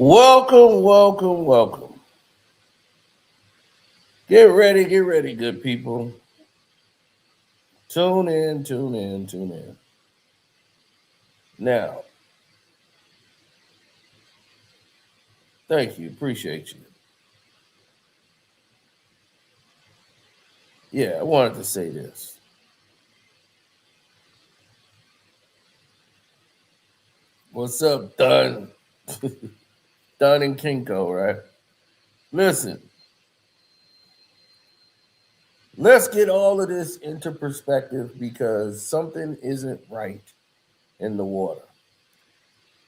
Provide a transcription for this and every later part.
Welcome, welcome, welcome. Get ready, good people. Tune in, tune in, tune in. Now, thank you, appreciate you. Yeah, I wanted to say this. What's up, Dunn? Dunn and Kinko, right? Listen, let's get all of this into perspective because something isn't right in the water.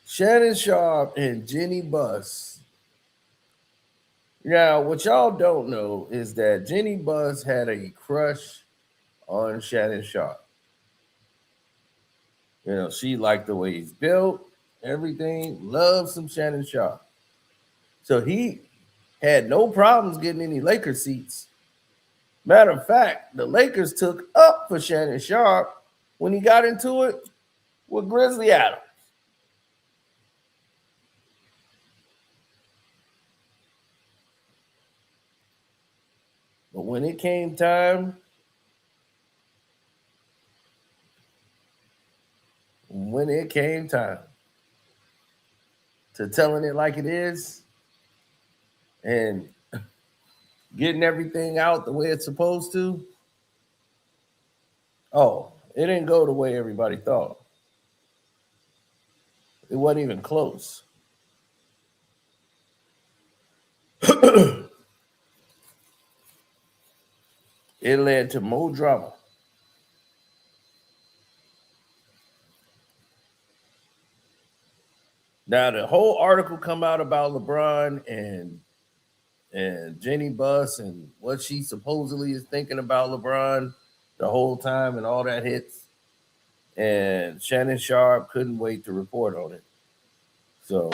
Shannon Sharpe and Jeanie Buss. Now, what y'all don't know is that Jeanie Buss had a crush on Shannon Sharpe. You know, she liked the way he's built, everything, loves some Shannon Sharpe. So he had no problems getting any Lakers seats. Matter of fact, the Lakers took up for Shannon Sharpe when he got into it with Grizzly Adams. But when it came time, to telling it like it is and getting everything out the way it's supposed to, oh, it didn't go the way everybody thought. It wasn't even close. It led to more drama. Now the whole article come out about LeBron and Jeanie Buss and what she supposedly is thinking about LeBron the whole time and all that hits. And Shannon Sharpe couldn't wait to report on it. So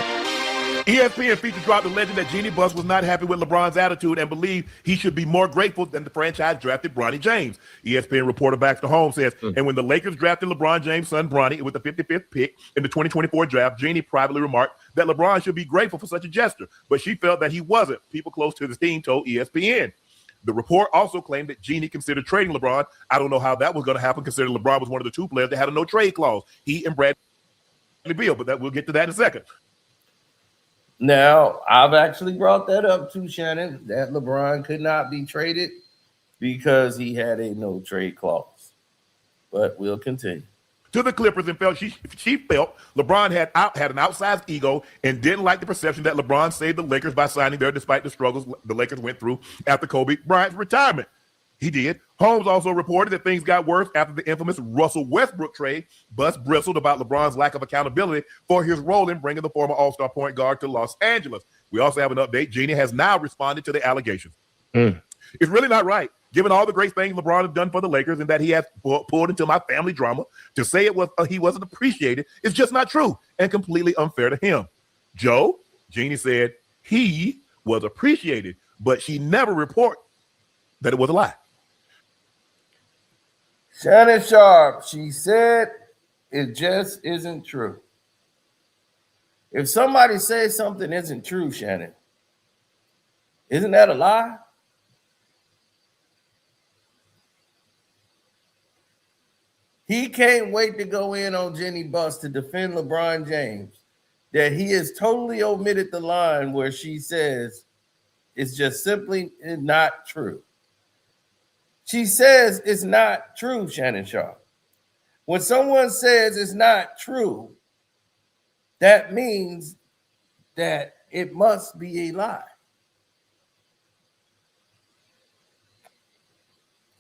ESPN featured dropped the legend that Jeanie Buss was not happy with LeBron's attitude and believed he should be more grateful than the franchise drafted Bronny James. ESPN reporter Baxter Holmes says, and when the Lakers drafted LeBron James' son Bronny with the 55th pick in the 2024 draft, Jeanie privately remarked that LeBron should be grateful for such a gesture, but she felt that he wasn't. People close to the team told ESPN. The report also claimed that Jeanie considered trading LeBron. I don't know how that was going to happen, considering LeBron was one of the two players that had a no-trade clause. He and Bradley Beal, but we'll get to that in a second. Now, I've actually brought that up to Shannon, that LeBron could not be traded because he had a no-trade clause. But we'll continue. To the Clippers and felt she felt LeBron had an outsized ego and didn't like the perception that LeBron saved the Lakers by signing there despite the struggles the Lakers went through after Kobe Bryant's retirement. He did. Holmes also reported that things got worse after the infamous Russell Westbrook trade. Buss bristled about LeBron's lack of accountability for his role in bringing the former All-Star point guard to Los Angeles. We also have an update. Jeanie has now responded to the allegations. It's really not right, given all the great things LeBron has done for the Lakers and that he has pulled into my family drama. To say he wasn't appreciated is just not true and completely unfair to him. Joe, Jeanie said he was appreciated, but she never reported that it was a lie. Shannon Sharpe, she said it just isn't true. If somebody says something isn't true, Shannon, isn't that a lie? He can't wait to go in on Jeanie Buss to defend LeBron James, that he has totally omitted the line where she says it's just simply not true. She says it's not true, Shannon Sharpe. When someone says it's not true, that means that it must be a lie.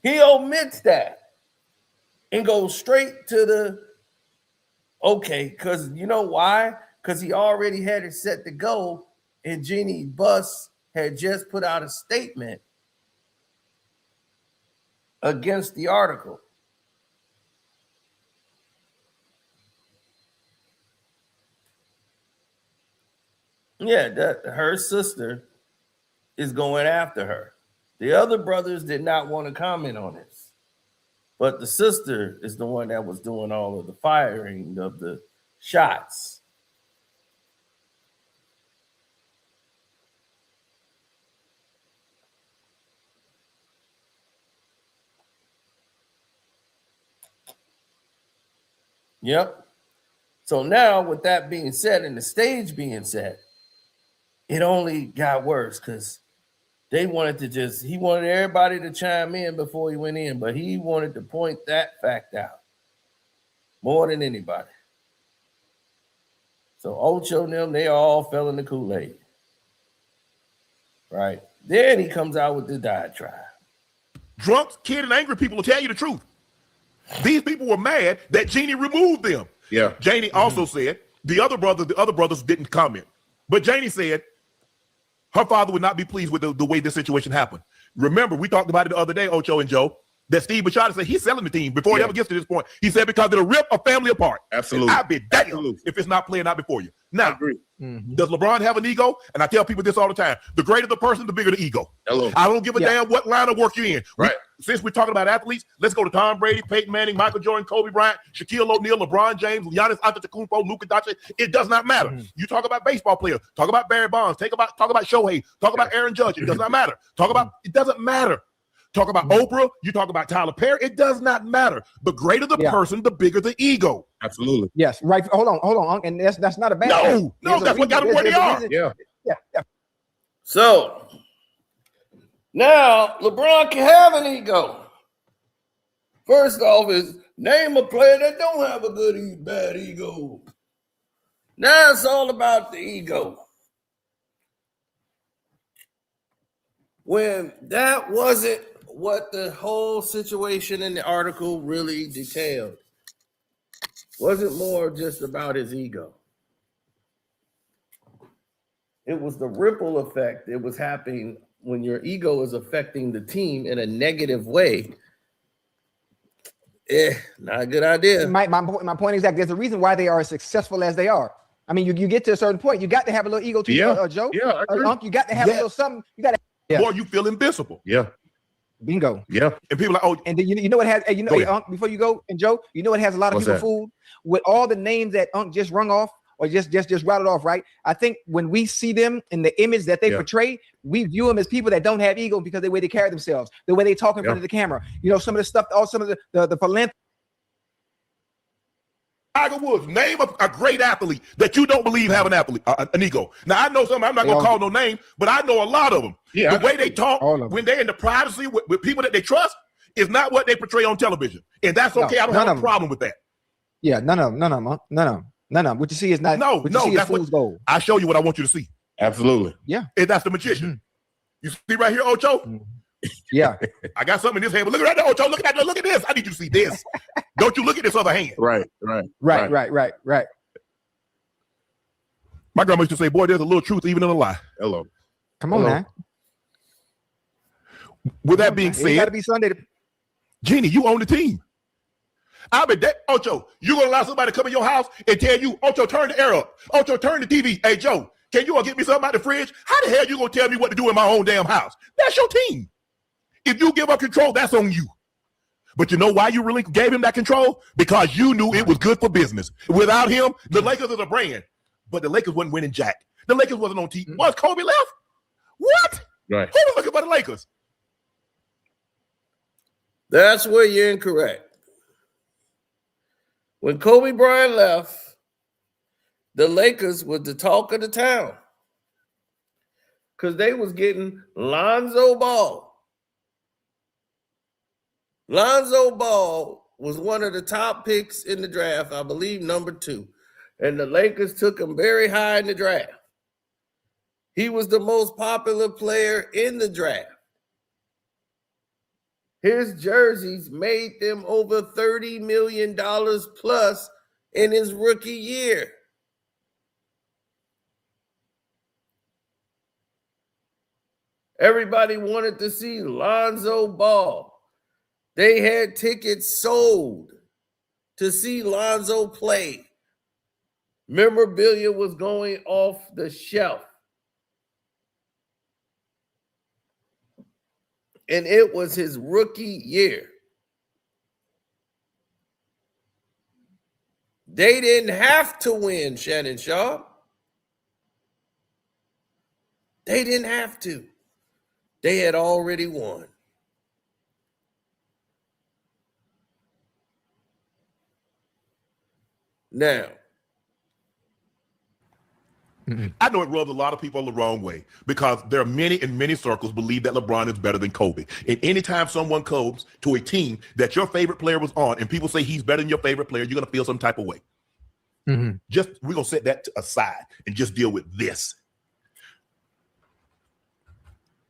He omits that and goes straight to the okay, because you know why? Because he already had it set to go, and Jeanie Buss had just put out a statement against the article. Yeah, that her sister is going after her. The other brothers did not want to comment on this, but the sister is the one that was doing all of the firing of the shots. Yep. So now, with that being said and the stage being set, it only got worse because he wanted everybody to chime in before he went in, but he wanted to point that fact out more than anybody. So Ocho and them, they all fell in the Kool-Aid. Right. Then he comes out with the diatribe. Drunks, kid, and angry people will tell you the truth. These people were mad that Jeanie removed them. Yeah. Jeanie also said the other brothers didn't comment. But Jeanie said her father would not be pleased with the way this situation happened. Remember, we talked about it the other day, Ocho and Joe, that Steve Machado said he's selling the team before it ever gets to this point. He said because it'll rip a family apart. Absolutely. I'd be damned if it's not playing out before you. Now, I agree. Does LeBron have an ego? And I tell people this all the time. The greater the person, the bigger the ego. Hello. I don't give a damn what line of work you're in. Right. Since we're talking about athletes, let's go to Tom Brady, Peyton Manning, Michael Jordan, Kobe Bryant, Shaquille O'Neal, LeBron James, Giannis Antetokounmpo, Luka Doncic. It does not matter. You talk about baseball players. Talk about Barry Bonds. Talk about Shohei. Talk about Aaron Judge. It does not matter. It doesn't matter. Talk about Oprah. You talk about Tyler Perry. It does not matter. The greater the person, the bigger the ego. Absolutely. Yes. Right. Hold on. And that's not a bad thing. No, that's what got them where they are. Yeah. So now LeBron can have an ego. First off, is name a player that don't have a bad ego. Now it's all about the ego. When that wasn't what the whole situation in the article really detailed. Wasn't more just about his ego. It was the ripple effect. It was happening when your ego is affecting the team in a negative way. Not a good idea. My point is that there's a reason why they are as successful as they are. I mean, you get to a certain point, you got to have a little ego to Joe. Yeah, I agree. You got to have a little something. You got to. Or you feel invincible. Yeah. Bingo. Yeah. And people are like, oh. And then you know what has, before you go, and Joe, you know what has a lot of people fooled? With all the names that just rung off or just rattled off, right? I think when we see them in the image that they portray, we view them as people that don't have ego because of the way they carry themselves, the way they talk in front of the camera. You know, some of the stuff, some of the philanthropy. Tiger Woods, name a great athlete that you don't believe have an ego. Now, I know some, I'm not going to call no name, but I know a lot of them. Yeah, the way they talk when they're in the privacy with people that they trust is not what they portray on television. And that's okay. I don't have a problem with that. Yeah, none of them. What you see is not. No, that's fool's gold. I show you what I want you to see. Absolutely. Yeah. And that's the magician. You see right here, Ocho? Yeah. I got something in this hand, but look at that, Ocho. Look at this. I need you to see this. Don't you look at this other hand. Right. My grandma used to say, boy, there's a little truth even in a lie. Hello. Come on, man. With that being said, got to be Sunday. Jeanie, you own the team. I'll be that. Ocho, you going to allow somebody to come in your house and tell you, Ocho, turn the air up. Ocho, turn the TV. Hey, Joe, can you get me something out the fridge? How the hell you going to tell me what to do in my own damn house? That's your team. If you give up control, that's on you. But you know why you really gave him that control? Because you knew it was good for business. Without him, the Lakers are the brand. But the Lakers wasn't winning jack. The Lakers wasn't on TV. Once Kobe left, what? Right. Who was looking for the Lakers? That's where you're incorrect. When Kobe Bryant left, the Lakers was the talk of the town because they was getting Lonzo Ball. Lonzo Ball was one of the top picks in the draft, I believe number 2. And the Lakers took him very high in the draft. He was the most popular player in the draft. His jerseys made them over $30 million plus in his rookie year. Everybody wanted to see Lonzo Ball. They had tickets sold to see Lonzo play. Memorabilia was going off the shelf. And it was his rookie year. They didn't have to win, Shannon Sharpe. They didn't have to. They had already won. Now, I know it rubs a lot of people the wrong way because there are many in many circles believe that LeBron is better than Kobe. And anytime someone comes to a team that your favorite player was on and people say he's better than your favorite player, you're going to feel some type of way. Just we're going to set that aside and just deal with this.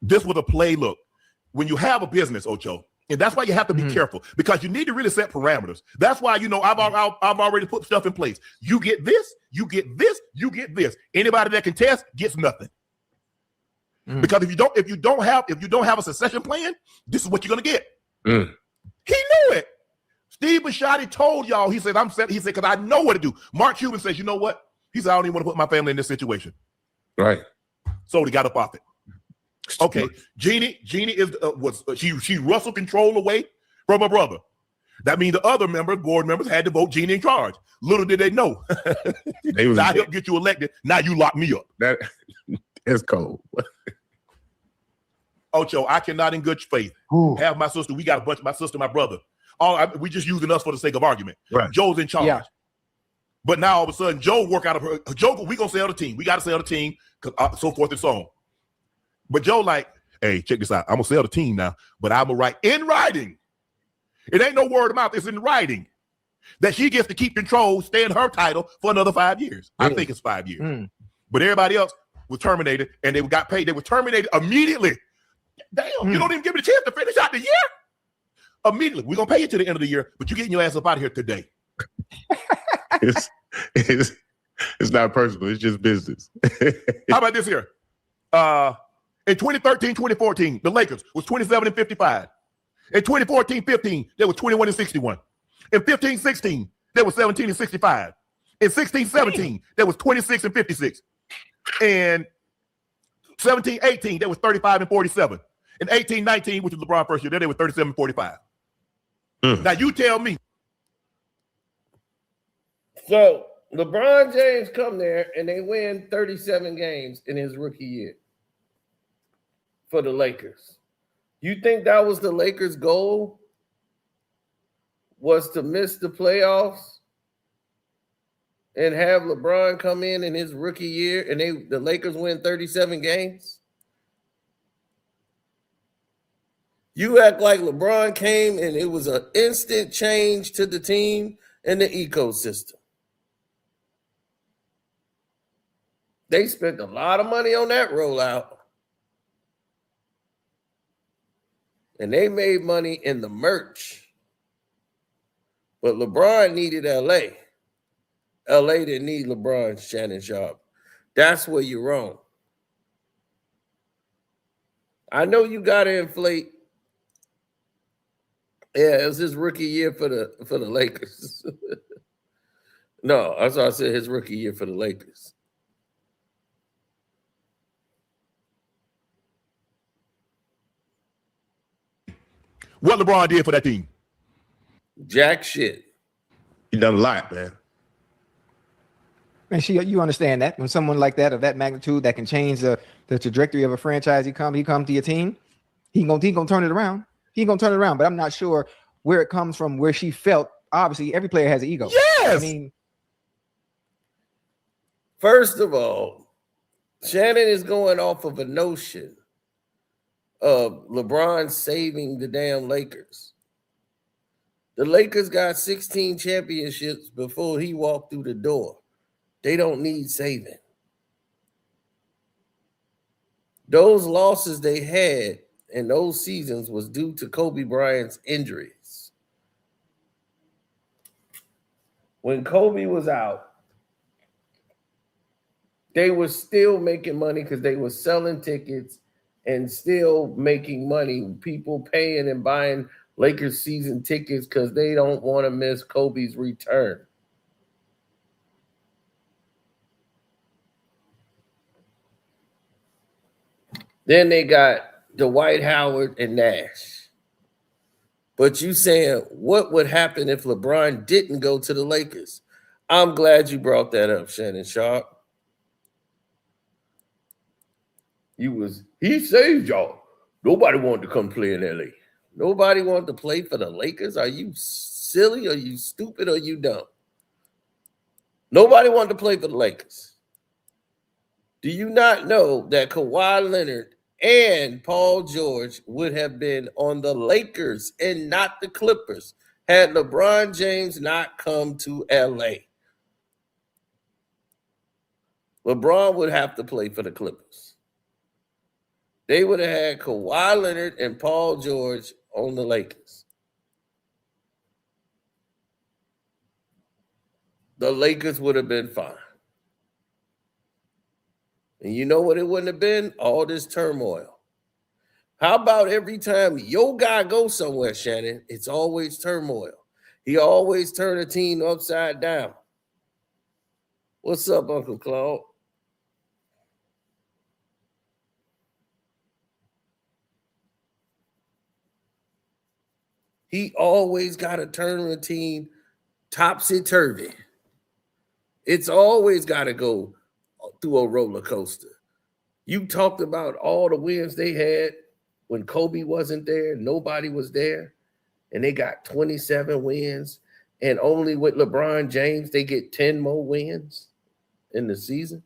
This was a play. Look, when you have a business, Ocho, and that's why you have to be careful because you need to really set parameters. That's why, you know, I've already put stuff in place. You get this, you get this, you get this. Anybody that can test gets nothing. Because if you don't have a succession plan, this is what you're gonna get. He knew it. Steve Bisciotti told y'all. He said, because I know what to do. Mark Cuban says, you know what? He said, I don't even want to put my family in this situation. Right. So he got up off it. Okay, Jeanie is she wrestled control away from her brother. That means the other board members had to vote Jeanie in charge. Little did they know. I helped get you elected. Now you lock me up. That's cold. Ocho, I cannot in good faith have my sister. We got a bunch of my sister, my brother. We just using us for the sake of argument. Right. Joe's in charge. Yeah. But now all of a sudden, Joe work out of her. Joe, we gonna sell the team. We got to sell the team, so forth and so on. But Joe like, hey, check this out. I'm going to sell the team now, but I'm going to write in writing. It ain't no word of mouth. It's in writing that she gets to keep control, stay in her title for another 5 years. I think it's 5 years. But everybody else was terminated, and they got paid. They were terminated immediately. Damn, you don't even give me the chance to finish out the year? Immediately. We're going to pay you to the end of the year, but you're getting your ass up out of here today. It's not personal. It's just business. How about this here? In 2013-2014, the Lakers was 27-55. In 2014-15, they were 21-61. In 15-16, they were 17-65. In 16-17, they was 26-56. In 17-18, they was 35-47. In 18-19, which was LeBron first year, they were 37-45. Now you tell me. So LeBron James come there and they win 37 games in his rookie year for the Lakers. You think that was the Lakers' goal? Was to miss the playoffs and have LeBron come in his rookie year and the Lakers win 37 games? You act like LeBron came and it was an instant change to the team and the ecosystem. They spent a lot of money on that rollout. And they made money in the merch. But LeBron needed LA. LA didn't need LeBron, Shannon Sharpe. That's where you're wrong. I know you got to inflate. Yeah, it was his rookie year for the Lakers. No, that's why I said his rookie year for the Lakers. What LeBron did for that team? Jack shit. He done a lot, man. And you understand that when someone like that of that magnitude that can change the trajectory of a franchise, he come to your team, he gonna turn it around. He gonna turn it around. But I'm not sure where it comes from. Where she felt, obviously, every player has an ego. Yes. I mean, first of all, Shannon is going off of a notion of LeBron saving the damn Lakers. The Lakers got 16 championships before he walked through the door. They don't need saving. Those losses they had in those seasons was due to Kobe Bryant's injuries. When Kobe was out, they were still making money because they were selling tickets and still making money. People paying and buying Lakers season tickets because they don't want to miss Kobe's return. Then they got Dwight Howard and Nash. But you saying what would happen if LeBron didn't go to the Lakers? I'm glad you brought that up, Shannon Sharpe. He saved y'all. Nobody wanted to come play in LA. Nobody wanted to play for the Lakers. Are you silly? Are you stupid? Are you dumb? Nobody wanted to play for the Lakers. Do you not know that Kawhi Leonard and Paul George would have been on the Lakers and not the Clippers had LeBron James not come to LA? LeBron would have to play for the Clippers. They would have had Kawhi Leonard and Paul George on the Lakers. The Lakers would have been fine. And you know what it wouldn't have been? All this turmoil. How about every time your guy goes somewhere, Shannon, it's always turmoil. He always turn a team upside down. What's up, Uncle Claude? He always got to turn a team topsy-turvy. It's always got to go through a roller coaster. You talked about all the wins they had when Kobe wasn't there, nobody was there, and they got 27 wins. And only with LeBron James, they get 10 more wins in the season.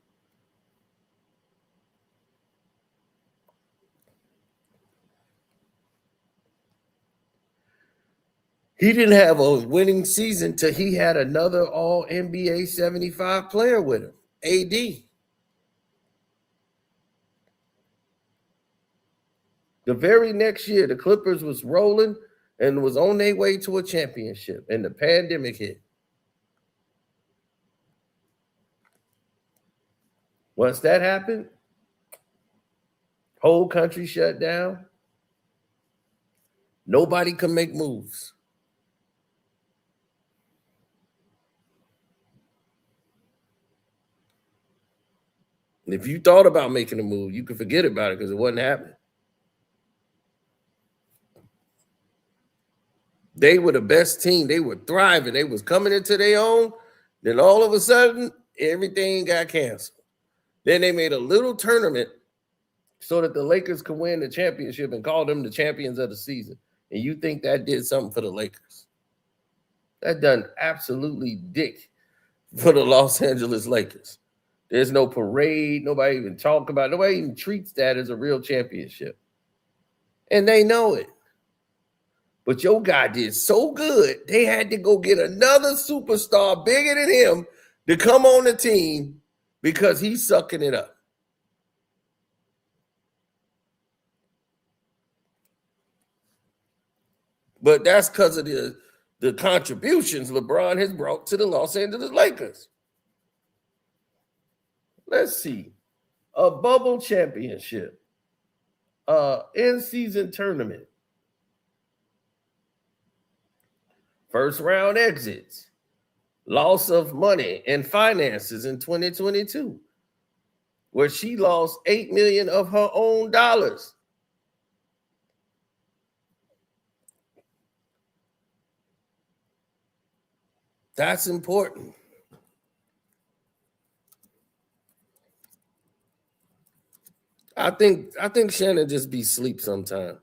He didn't have a winning season till he had another All-NBA 75 player with him, AD. The very next year, the Clippers was rolling and was on their way to a championship, and the pandemic hit. Once that happened, whole country shut down. Nobody could make moves. And if you thought about making a move, you could forget about it because it wasn't happening. They were the best team. They were thriving. They was coming into their own. Then all of a sudden, everything got canceled. Then they made a little tournament so that the Lakers could win the championship and call them the champions of the season. And you think that did something for the Lakers? That done absolutely dick for the Los Angeles Lakers. There's no parade. Nobody even talk about it. Nobody even treats that as a real championship. And they know it. But your guy did so good, they had to go get another superstar bigger than him to come on the team because he's sucking it up. But that's because of the contributions LeBron has brought to the Los Angeles Lakers. Let's see. A bubble championship. In-season tournament. First round exits. Loss of money and finances in 2022, where she lost $8 million of her own dollars. That's important. I think Shannon just be asleep sometime.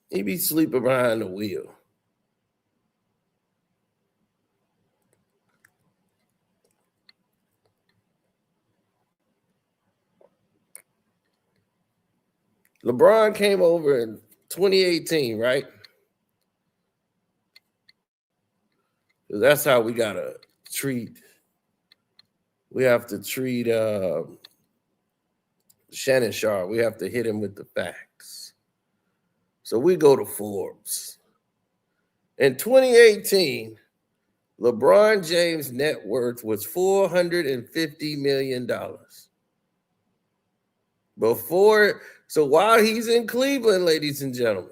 He be sleeping behind the wheel. LeBron came over in 2018, right? That's how we gotta treat. We have to treat Shannon Sharpe. We have to hit him with the facts. So we go to Forbes. In 2018, LeBron James' net worth was $450 million. So while he's in Cleveland, ladies and gentlemen,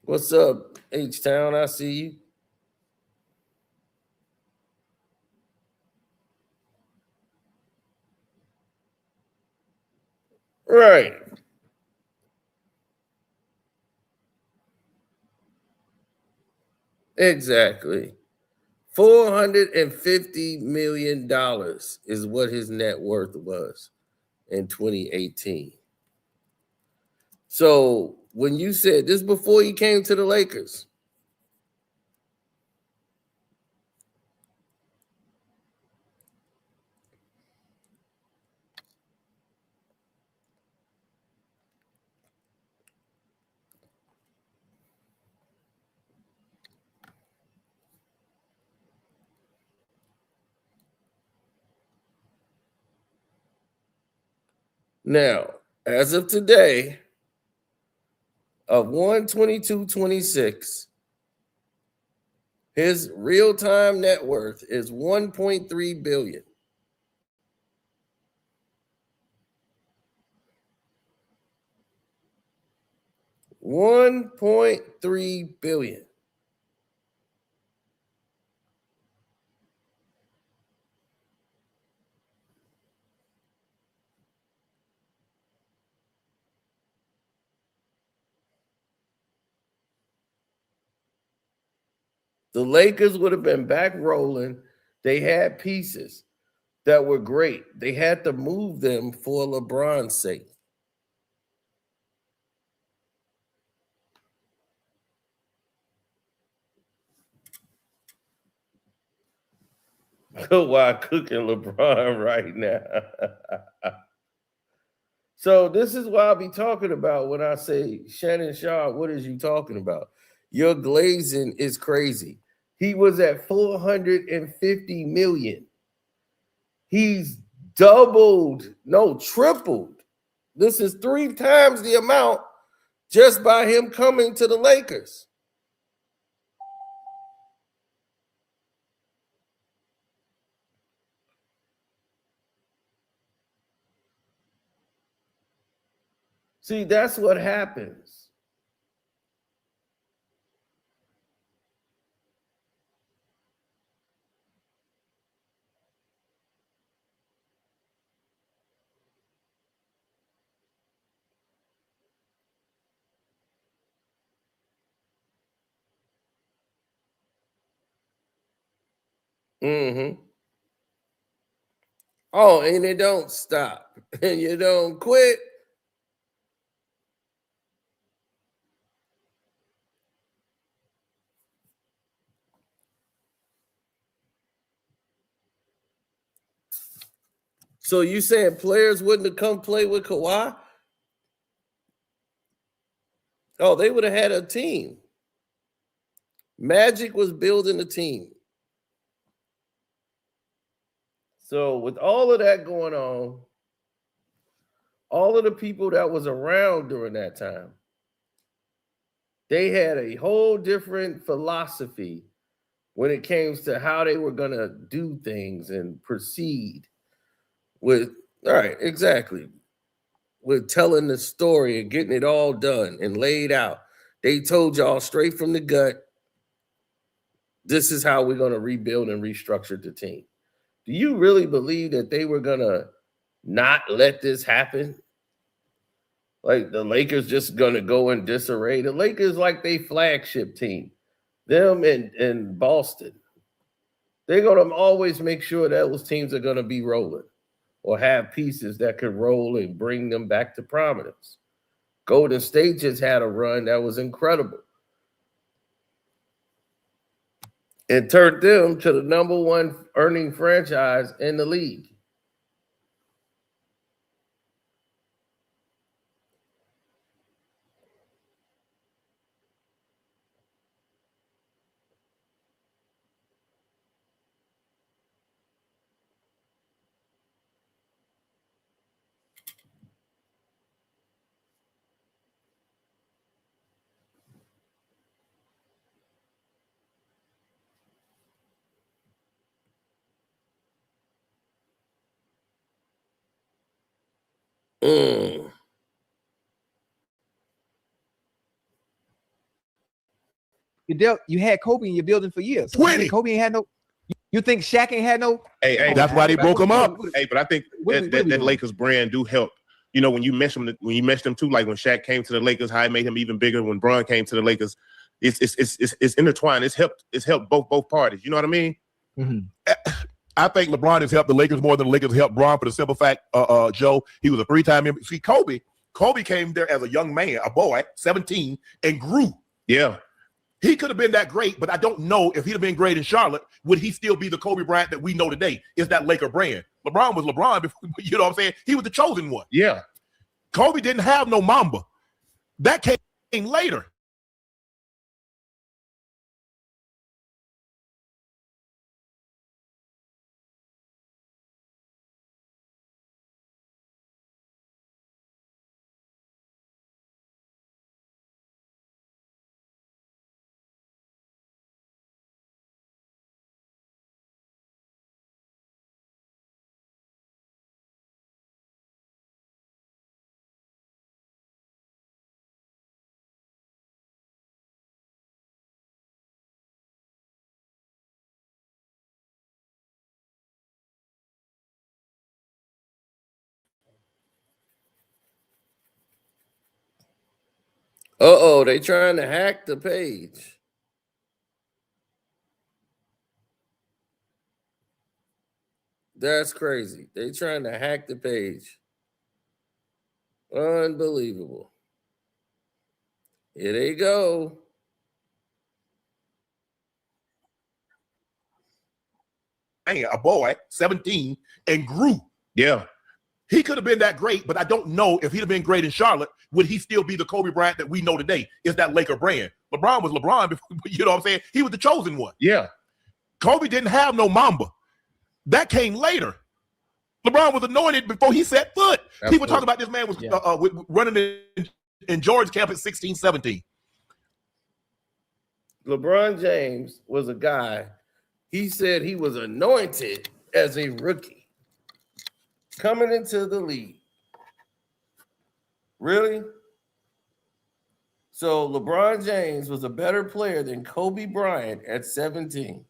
what's up, H-Town? I see you. Right. Exactly. $450 million is what his net worth was in 2018. So when you said this before he came to the Lakers. Now, as of today, of 122.26, his real-time net worth is $1.3 billion. $1.3 billion. The Lakers would have been back rolling. They had pieces that were great. They had to move them for LeBron's sake. Why cooking LeBron right now? So this is what I'll be talking about when I say, Shannon Sharpe, what is you talking about? Your glazing is crazy. He was at 450 million. He's doubled, no, tripled. This is 3 times the amount just by him coming to the Lakers. See, that's what happens. Mm-hmm. Oh, and it don't stop. And you don't quit. So you saying players wouldn't have come play with Kawhi? Oh, they would have had a team. Magic was building a team. So with all of that going on, all of the people that was around during that time, they had a whole different philosophy when it came to how they were going to do things and proceed with, all right, exactly, with telling the story and getting it all done and laid out. They told y'all straight from the gut, this is how we're going to rebuild and restructure the team. Do you really believe that they were going to not let this happen? Like the Lakers just going to go in disarray? The Lakers like they flagship team. Them and Boston. They're going to always make sure that those teams are going to be rolling or have pieces that could roll and bring them back to prominence. Golden State just had a run that was incredible. It turned them to the #1 earning franchise in the league. Mm. You had Kobe in your building for years. 20. Kobe ain't had no. You think Shaq ain't had no? Hey, That's why they broke him up. Hey, but I think that Lakers brand do help. You know, when you mesh them too, like when Shaq came to the Lakers, how it made him even bigger. When Bron came to the Lakers, it's intertwined. It's helped both parties. You know what I mean? Mm-hmm. I think LeBron has helped the Lakers more than the Lakers helped Bron for the simple fact, Joe, he was a 3-time MVP. See, Kobe Kobe came there as a young man, a boy, 17, and grew. Yeah. He could have been that great, but I don't know if he'd have been great in Charlotte, would he still be the Kobe Bryant that we know today? Is that Laker brand? LeBron was LeBron before, you know what I'm saying? He was the chosen one. Yeah. Kobe didn't have no Mamba. That came later. Uh-oh, they trying to hack the page. That's crazy. They trying to hack the page. Unbelievable. Here they go. A boy, 17, and grew. Yeah. He could have been that great, but I don't know if he'd have been great in Charlotte, would he still be the Kobe Bryant that we know today? Is that Laker brand? LeBron was LeBron before, you know what I'm saying? He was the chosen one. Yeah. Kobe didn't have no Mamba. That came later. LeBron was anointed before he set foot. Absolutely. People talk about this man was running in George camp at 16, 17. LeBron James was a guy, he said he was anointed as a rookie coming into the league. Really? So LeBron James was a better player than Kobe Bryant at 17.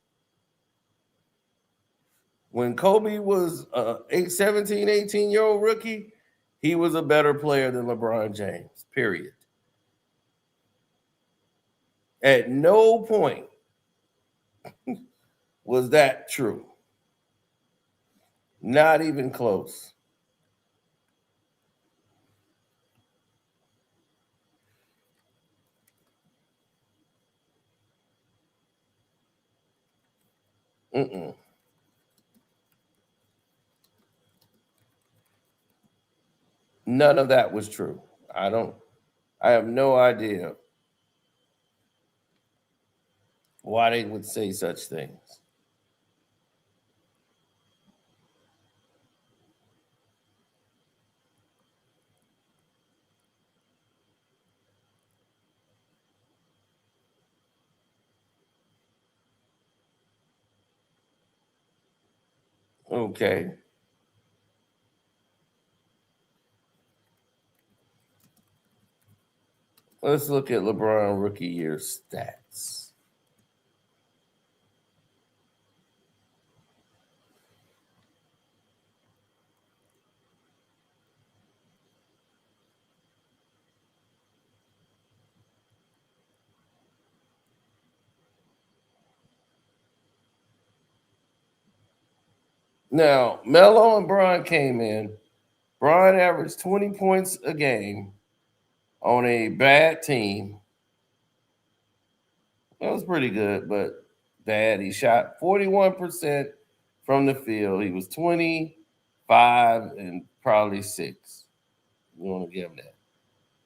When Kobe was a 17, 18-year-old rookie, he was a better player than LeBron James, period. At no point was that true. Not even close. None of that was true. I have no idea why they would say such things. Okay. Let's look at LeBron rookie year stats. Now, Melo and Bron came in. Bron averaged 20 points a game on a bad team. That was pretty good, but bad. He shot 41% from the field. He was 25 and probably 6. You want to give him that.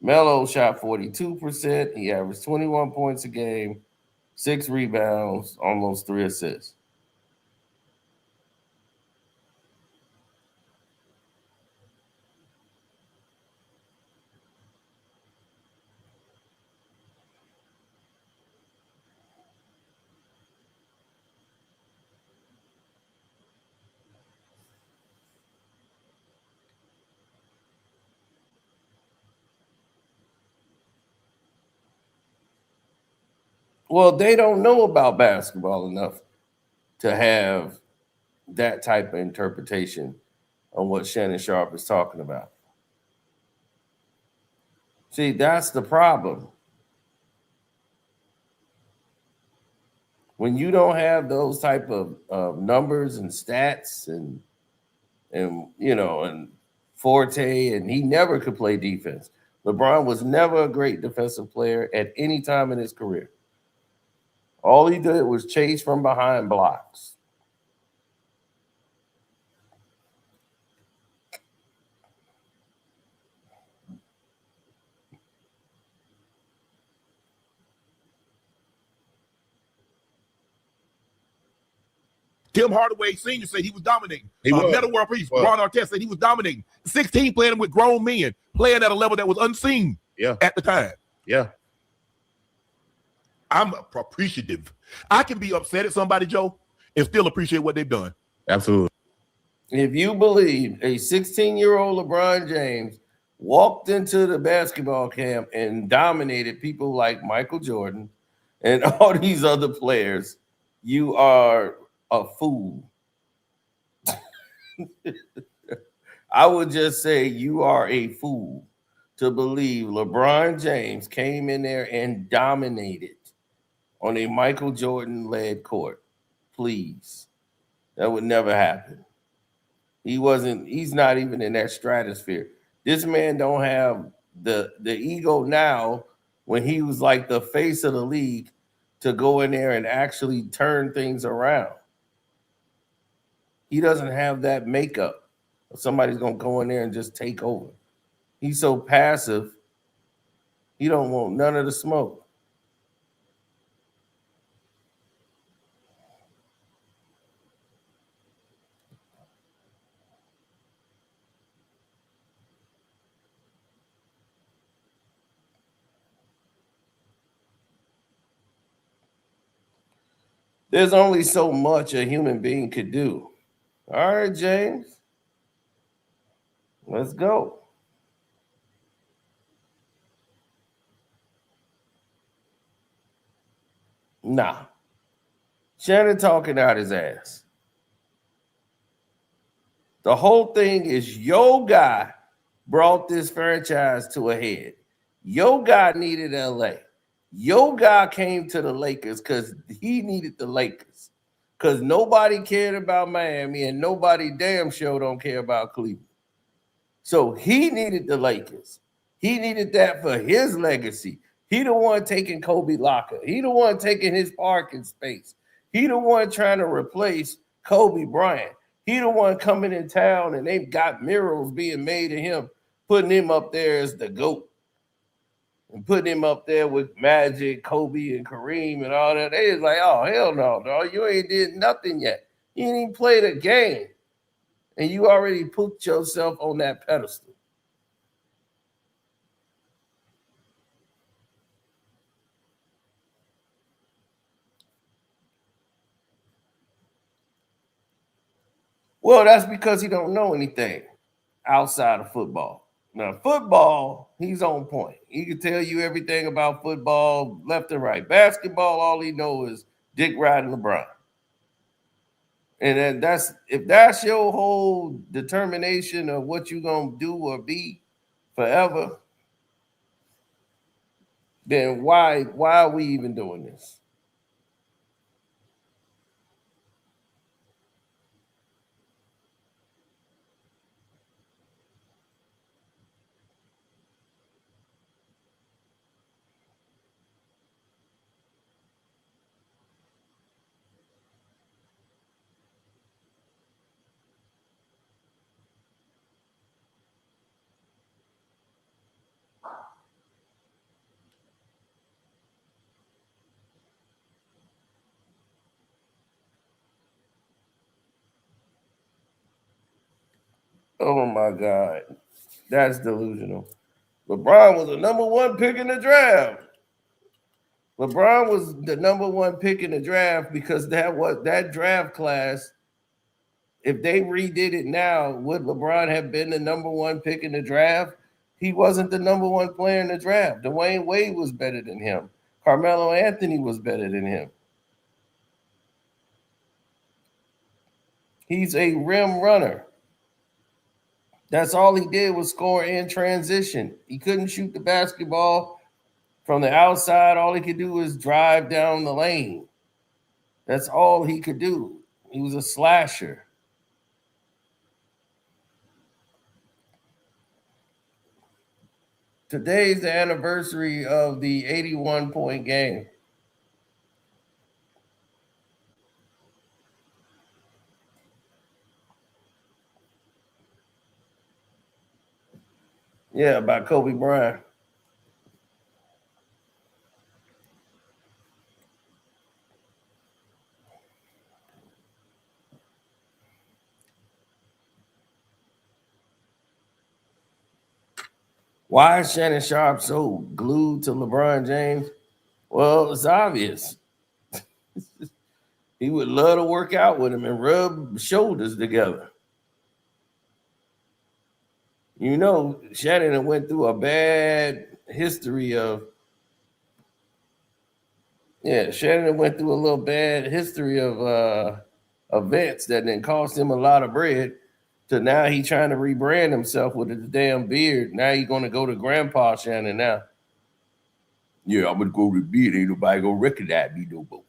Melo shot 42%. He averaged 21 points a game, 6 rebounds, almost 3 assists. Well, they don't know about basketball enough to have that type of interpretation on what Shannon Sharpe is talking about. See, that's the problem. When you don't have those type of numbers and stats and forte, and he never could play defense. LeBron was never a great defensive player at any time in his career. All he did was chase from behind blocks. Tim Hardaway Sr. said he was dominating. He was. Meta World Peace, Ron Artest said he was dominating. 16 playing with grown men, playing at a level that was unseen at the time. Yeah. I'm appreciative. I can be upset at somebody, Joe, and still appreciate what they've done. Absolutely. If you believe a 16-year-old LeBron James walked into the basketball camp and dominated people like Michael Jordan and all these other players, you are a fool. I would just say you are a fool to believe LeBron James came in there and dominated on a Michael Jordan-led court. Please. That would never happen. He's not even in that stratosphere. This man don't have the ego now when he was like the face of the league to go in there and actually turn things around. He doesn't have that makeup. Somebody's going to go in there and just take over. He's so passive. He don't want none of the smoke. There's only so much a human being could do. All right, James. Let's go. Nah. Shannon talking out his ass. The whole thing is your guy brought this franchise to a head. Your guy needed LA. Your guy came to the Lakers because he needed the Lakers. Because nobody cared about Miami and nobody damn sure don't care about Cleveland. So he needed the Lakers. He needed that for his legacy. He the one taking Kobe locker. He the one taking his parking space. He the one trying to replace Kobe Bryant. He the one coming in town and they've got murals being made of him, putting him up there as the GOAT. And putting him up there with Magic, Kobe, and Kareem and all that. They was like, oh, hell no, dog. You ain't did nothing yet. You ain't even played a game. And you already put yourself on that pedestal. Well, that's because he don't know anything outside of football. Now, football, he's on point. He can tell you everything about football, left and right. Basketball, all he knows is Dick riding LeBron. And then if that's your whole determination of what you're gonna do or be forever, then why are we even doing this? Oh my God, that's delusional. LeBron was the number one pick in the draft. LeBron was the number one pick in the draft because that draft class. If they redid it now, would LeBron have been the number one pick in the draft? He wasn't the number one player in the draft. Dwayne Wade was better than him. Carmelo Anthony was better than him. He's a rim runner. That's all he did was score in transition. He couldn't shoot the basketball from the outside. All he could do was drive down the lane. That's all he could do. He was a slasher. today's the anniversary of the 81-point game. Yeah, by Kobe Bryant. Why is Shannon Sharpe so glued to LeBron James? Well, it's obvious. He would love to work out with him and rub shoulders together. You know, Shannon went through a bad history of Shannon went through a little bad history of events that didn't cost him a lot of bread. To now he trying to rebrand himself with his damn beard. Now he's gonna go to Grandpa Shannon now. Yeah, I'm gonna go to the beard. Ain't nobody gonna recognize me no more.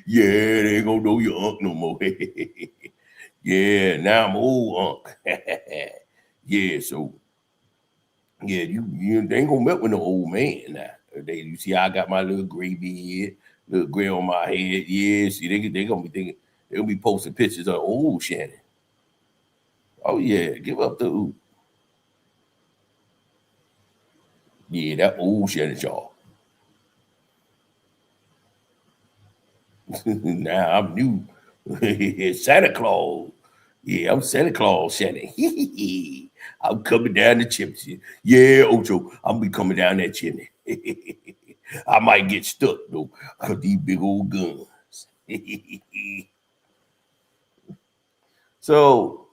Yeah, they ain't gonna know your unc no more. Yeah, now I'm old unc. Yeah, so yeah, you they ain't gonna mess with no old man now. You see, I got my little gray beard, little gray on my head. Yeah, see, they gonna be thinking they're gonna be posting pictures of old Shannon. Oh yeah, give up the oop. Yeah, that old Shannon Sharpe. Now I'm new. Santa Claus. Yeah, I'm Santa Claus, Shannon. I'm coming down the chimney. Yeah, Ocho, I'm be coming down that chimney. I might get stuck though, cause these big old guns. So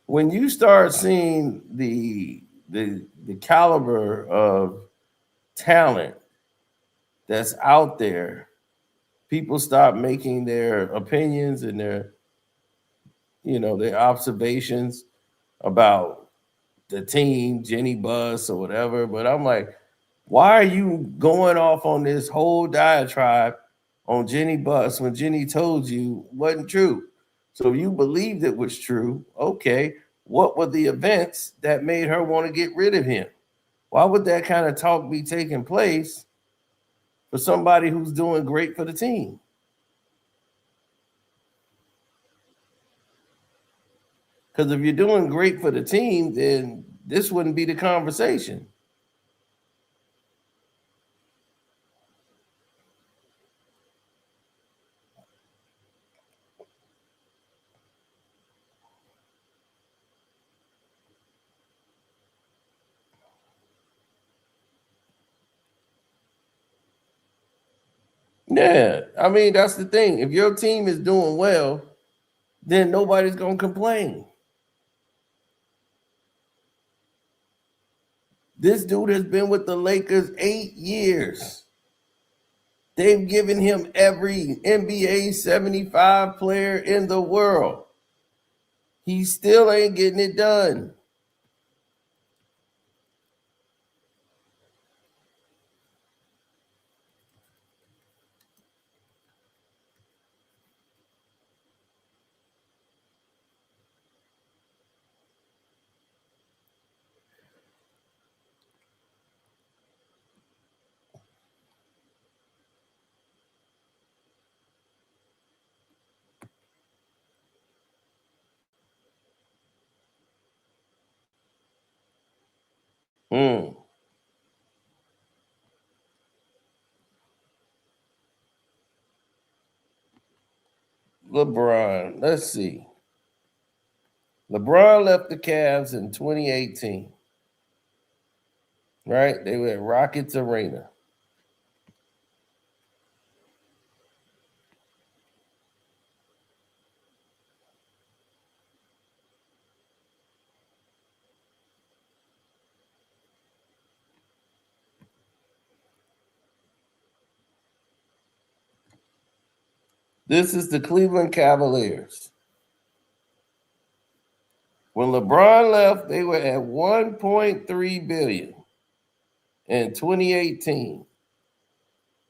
when you start seeing the caliber of talent that's out there, people stop making their opinions and their observations about the team, Jeanie Buss or whatever. But I'm like, why are you going off on this whole diatribe on Jeanie Buss when Jeanie told you wasn't true? So you believed it was true. Okay, what were the events that made her want to get rid of him? Why would that kind of talk be taking place for somebody who's doing great for the team? Because if you're doing great for the team, then this wouldn't be the conversation. Yeah, I mean, that's the thing. If your team is doing well, then nobody's going to complain. This dude has been with the Lakers 8 years. They've given him every NBA 75 player in the world. He still ain't getting it done. LeBron, let's see. LeBron left the Cavs in 2018, right? They were at Rockets Arena. This is the Cleveland Cavaliers. When LeBron left, they were at 1.3 billion in 2018.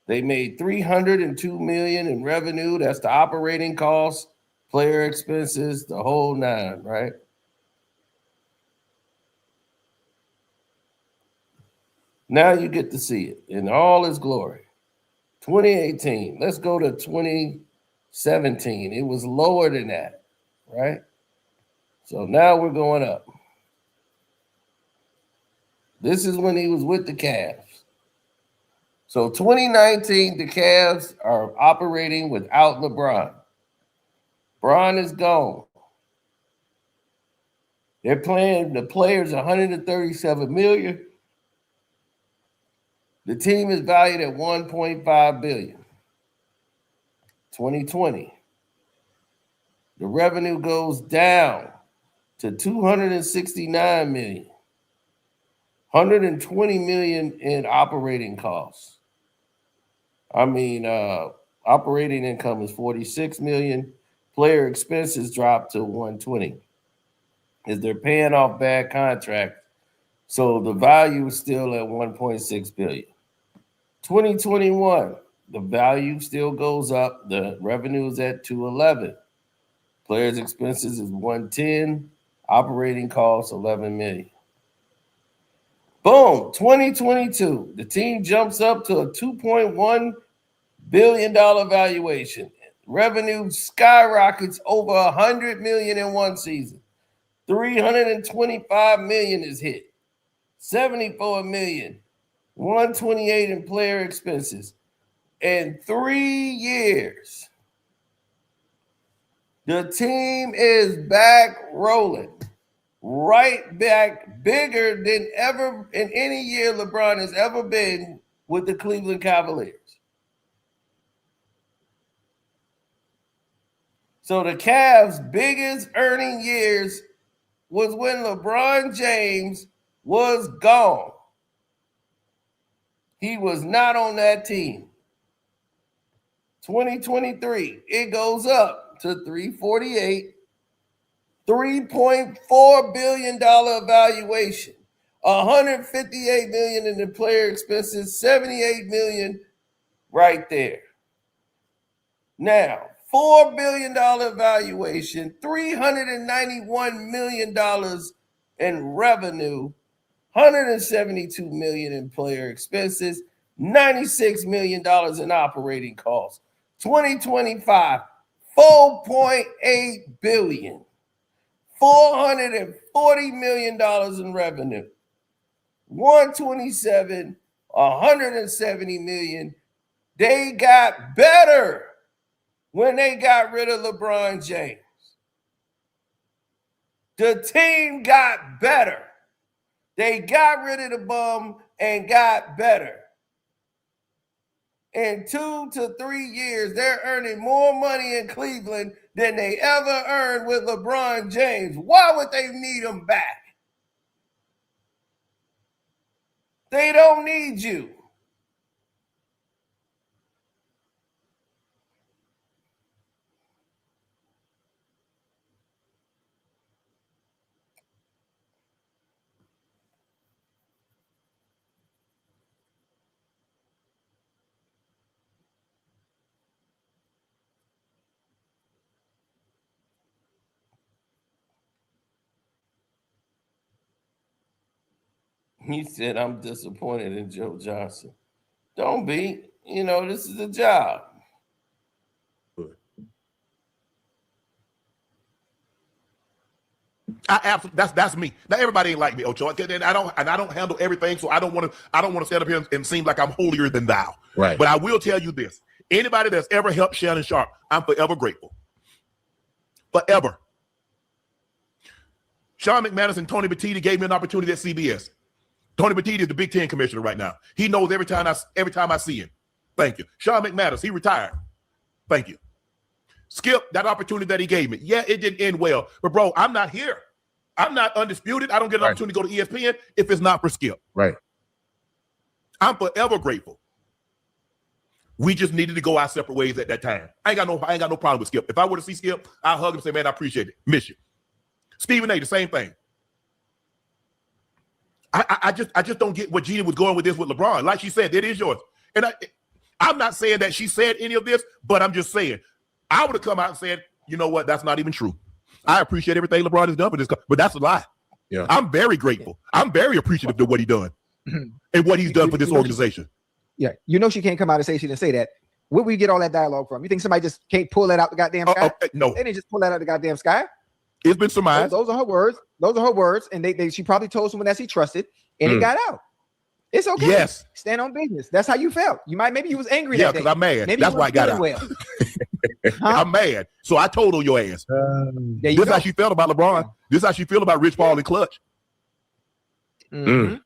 They made 302 million in revenue. That's the operating cost player expenses, the whole nine, right? Now you get to see it in all its glory. 2018. Let's go to 2017. It was lower than that, right? So now we're going up. This is when he was with the Cavs. So 2019, the Cavs are operating without LeBron. Bron is gone. They're playing the players $137 million. The team is valued at $1.5 billion. 2020. The revenue goes down to $269 million. $120 million in operating costs. Operating income is $46 million. Player expenses dropped to $120. Is they're paying off bad contracts, so the value is still at $1.6 billion. 2021, the value still goes up. The revenue is at $211. Players expenses is $110. Operating costs $11 million. Boom, 2022, the team jumps up to a $2.1 billion valuation. Revenue skyrockets over $100 million in one season. $325 million is hit. $74 million. $128 in player expenses. In 3 years, the team is back rolling. Right back, bigger than ever in any year LeBron has ever been with the Cleveland Cavaliers. So the Cavs' biggest earning years was when LeBron James was gone. He was not on that team. 2023, it goes up to 348. $3.4 billion valuation, $158 million in the player expenses, $78 million right there. Now, $4 billion valuation, $391 million in revenue, $172 million in player expenses, $96 million in operating costs. 2025, $4.8 billion. $440 million in revenue. 127, $170 million. They got better when they got rid of LeBron James. The team got better. They got rid of the bum and got better. In 2 to 3 years, they're earning more money in Cleveland than they ever earned with LeBron James. Why would they need him back? They don't need you. He said, I'm disappointed in Joe Johnson. Don't be. This is a job. That's me. Now everybody ain't like me, Ocho. And I don't handle everything, so I don't want to stand up here and seem like I'm holier than thou. Right. But I will tell you this: anybody that's ever helped Shannon Sharpe, I'm forever grateful. Forever. Sean McManus and Tony Batiti gave me an opportunity at CBS. Tony Batiti is the Big Ten commissioner right now. He knows every time I see him. Thank you. Sean McManus, he retired. Thank you. Skip, that opportunity that he gave me. Yeah, it didn't end well. But, bro, I'm not here. I'm not undisputed. I don't get an opportunity to go to ESPN if it's not for Skip. Right. I'm forever grateful. We just needed to go our separate ways at that time. I ain't got no problem with Skip. If I were to see Skip, I'd hug him and say, man, I appreciate it. Miss you. Stephen A., the same thing. I just don't get what Jeanie was going with this with LeBron. Like she said, it is yours. And I'm not saying that she said any of this, but I'm just saying, I would have come out and said, you know what? That's not even true. I appreciate everything LeBron has done for this, but that's a lie. Yeah. I'm very grateful. I'm very appreciative of what he's done and what he's done for this organization. Yeah, you know she can't come out and say she didn't say that. Where we get all that dialogue from? You think somebody just can't pull that out the goddamn sky? No, they didn't just pull that out the goddamn sky. It's been surmised. Those are her words. Those are her words, and she probably told someone that she trusted, and it got out. It's okay. Yes, stand on business. That's how you felt. Maybe you was angry. Yeah, because I'm mad. Maybe that's why I got out. Well. I'm mad. So I told her your ass. This is how she felt about LeBron. This is how she feel about Rich Paul and Clutch. Mm-hmm.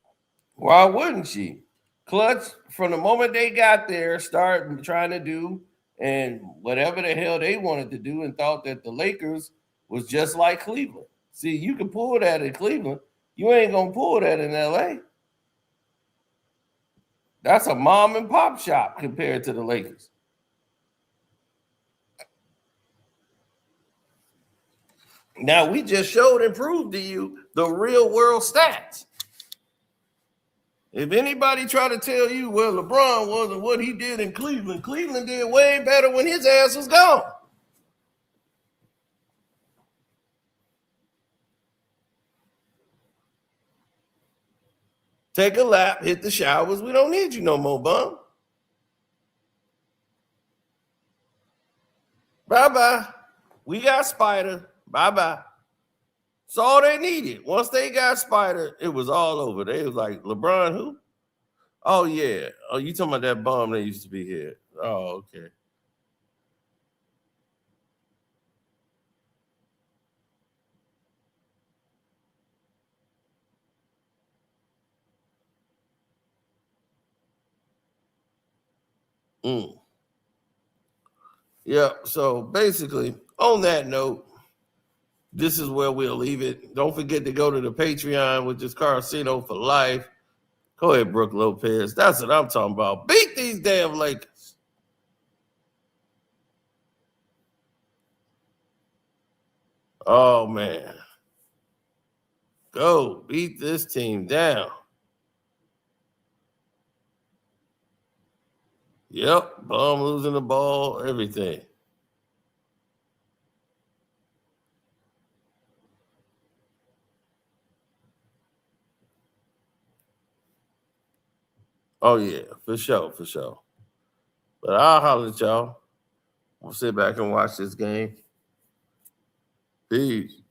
Why wouldn't she? Clutch, from the moment they got there, started trying to do and whatever the hell they wanted to do, and thought that the Lakers was just like Cleveland. See, you can pull that in Cleveland. You ain't gonna pull that in LA. That's a mom and pop shop compared to the Lakers. Now, we just showed and proved to you the real world stats. If anybody try to tell you, well, LeBron wasn't what he did in Cleveland, Cleveland did way better when his ass was gone. Take a lap, hit the showers. We don't need you no more, bum. Bye-bye. We got Spider. Bye-bye. That's all they needed. Once they got Spider, it was all over. They was like, LeBron who? Oh, yeah. Oh, you talking about that bum that used to be here. Oh, okay. Yeah, so basically, on that note, this is where we'll leave it. Don't forget to go to the Patreon, which is Carcino for Life. Go ahead, Brooke Lopez. That's what I'm talking about. Beat these damn Lakers. Oh, man. Go beat this team down. Yep, bum losing the ball, everything. Oh, yeah, for sure, for sure. But I'll holler at y'all. We'll sit back and watch this game. Peace.